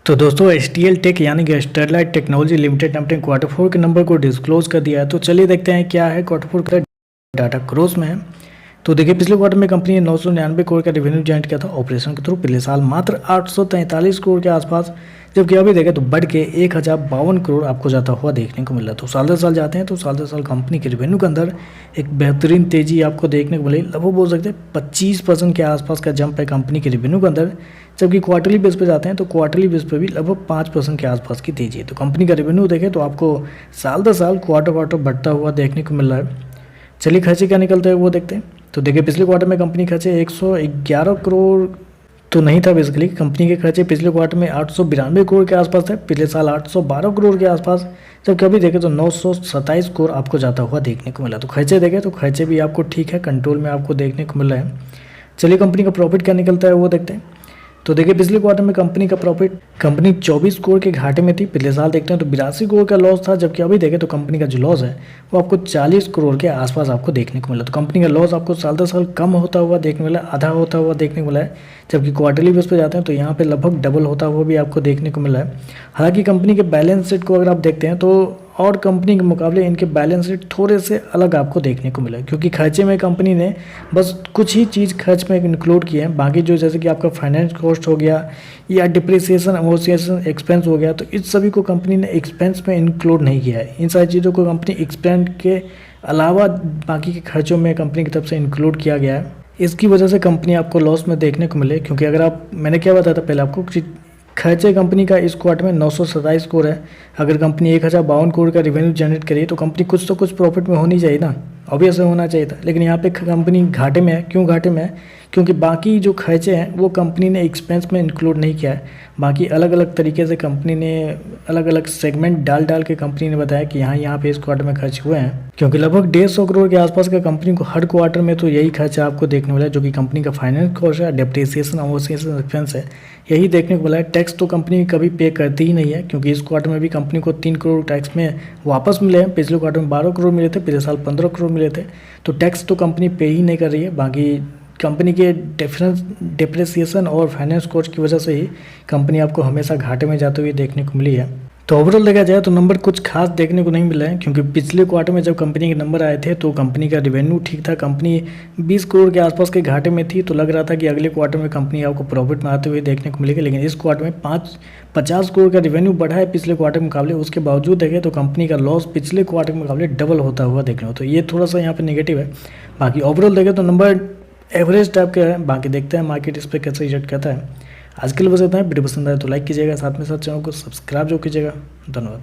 तो दोस्तों एचटीएल टेक यानी कि स्टरलाइट टेक्नोलॉजी लिमिटेड ने अपने क्वार्टर फोर के नंबर को डिस्क्लोज कर दिया है। तो चलिए देखते हैं क्या है क्वार्टर फोर का डाटा क्रोज में है। तो देखिए पिछले क्वार्टर में कंपनी ने 999 करोड़ का रेवेन्यू जनरेट किया था ऑपरेशन के थ्रू। पिछले साल मात्र 843 करोड़ के आसपास, जबकि अभी देखें तो बढ़ के 1052 करोड़ आपको जाता हुआ देखने को मिल रहा है। तो साल दर साल जाते हैं तो साल दर साल कंपनी के रेवेन्यू के अंदर एक बेहतरीन तेजी आपको देखने को मिली। लगभग बोल सकते हैं 25% के आसपास का जंप है कंपनी के रेवेन्यू के अंदर। जबकि क्वार्टरली बेस पे जाते हैं तो क्वार्टरली बेस पे भी लगभग 5% के आसपास की तेजी है। तो कंपनी का रेवेन्यू देखें तो आपको साल दर साल क्वार्टर बढ़ता हुआ देखने को मिल रहा है। चलिए खर्चे क्या निकलते हैं वो देखते हैं। तो देखिए पिछले क्वार्टर में कंपनी खर्चे 111 करोड़ तो नहीं था। बेसिकली कंपनी के खर्चे पिछले क्वार्टर में 892 करोड़ के आसपास थे, पिछले साल 812 करोड़ के आसपास, जबकि अभी देखें तो 927 करोड़ आपको जाता हुआ देखने को मिला। तो खर्चे देखें तो खर्चे भी आपको ठीक है, कंट्रोल में आपको देखने को मिल रहा है। चलिए कंपनी का प्रॉफिट क्या निकलता है वो देखते हैं। तो देखिए पिछले क्वार्टर में कंपनी का प्रॉफिट, कंपनी 24 करोड़ के घाटे में थी। पिछले साल देखते हैं तो 82 करोड़ का लॉस था, जबकि अभी देखें तो कंपनी का जो लॉस है वो आपको 40 करोड़ के आसपास आपको देखने को मिला। तो कंपनी का लॉस आपको साल दर साल कम होता हुआ देखने को मिला, आधा होता हुआ देखने को मिला है। जबकि क्वार्टरली बेस पे जाते हैं तो यहाँ पे लगभग डबल होता हुआ भी आपको देखने को मिला है। हालांकि कंपनी के बैलेंस शीट को अगर आप देखते हैं तो और कंपनी के मुकाबले इनके बैलेंस शीट थोड़े से अलग आपको देखने को मिला, क्योंकि खर्चे में कंपनी ने बस कुछ ही चीज़ खर्च में इंक्लूड किए हैं। बाकी जो जैसे कि आपका फाइनेंस कॉस्ट हो गया या डिप्रिसिएशन अमोर्टाइजेशन एक्सपेंस हो गया, तो इस सभी को कंपनी ने एक्सपेंस में इंक्लूड नहीं किया है। इन सारी चीज़ों को कंपनी एक्सपेंस के अलावा बाकी के खर्चों में कंपनी की तरफ से इंक्लूड किया गया है। इसकी वजह से कंपनी आपको लॉस में देखने को मिले, क्योंकि अगर आप, मैंने क्या बताया था पहले आपको, खर्चे कंपनी का इस क्वार्टर में 927 करोड़ है। अगर कंपनी 1052 करोड़ का रेवेन्यू जनरेट करी तो कंपनी कुछ तो कुछ प्रॉफिट में होनी चाहिए ना, ऑब्वियसली होना चाहिए था। लेकिन यहाँ पे कंपनी घाटे में है। क्यों घाटे में है? क्योंकि बाकी जो खर्चे हैं वो कंपनी ने एक्सपेंस में इंक्लूड नहीं किया है। बाकी अलग अलग तरीके से कंपनी ने अलग अलग सेगमेंट डाल के कंपनी ने बताया कि यहाँ पे इस क्वार्टर में खर्च हुए हैं, क्योंकि लगभग 150 करोड़ के आसपास का कंपनी को हर क्वार्टर में तो यही खर्चा आपको देखने मिला है, जो कि कंपनी का फाइनेंस कॉस्ट है, डेप्रिसिएशन अमोर्टाइजेशन एक्सपेंस है, यही देखने को मिला है। टैक्स तो कंपनी कभी पे करती ही नहीं है, क्योंकि इस क्वार्टर में भी कंपनी को 3 करोड़ टैक्स में वापस मिले हैं। पिछले क्वार्टर में 12 करोड़ मिले थे, पिछले साल 15 करोड़ मिले थे। तो टैक्स तो कंपनी पे ही नहीं कर रही है। बाकी कंपनी के डिप्रिसिएशन और फाइनेंस कॉस्ट की वजह से ही कंपनी आपको हमेशा घाटे में जाते हुए देखने को मिली है। तो ओवरऑल देखा जाए तो नंबर कुछ खास देखने को नहीं मिला है, क्योंकि पिछले क्वार्टर में जब कंपनी के नंबर आए थे तो कंपनी का रेवेन्यू ठीक था। कंपनी 20 करोड़ के आसपास के घाटे में थी, तो लग रहा था कि अगले क्वार्टर में कंपनी आपको प्रॉफिट में आते हुए देखने को मिलेगी। लेकिन इस क्वार्टर में 50 करोड़ का रेवेन्यू बढ़ा है पिछले क्वार्टर के मुकाबले। उसके बावजूद देखें तो कंपनी का लॉस पिछले क्वार्टर के मुकाबले डबल होता हुआ देखने को, तो ये थोड़ा सा यहाँ पर नेगेटिव है। बाकी ओवरऑल देखें तो नंबर एवरेज टाइप का है। बाकी देखते हैं मार्केट इस पर कैसे रिजल्ट करता है। आज के लिए बस इतना है। वीडियो पसंद आए तो लाइक कीजिएगा, साथ में साथ चैनल को सब्सक्राइब जो कीजिएगा। धन्यवाद।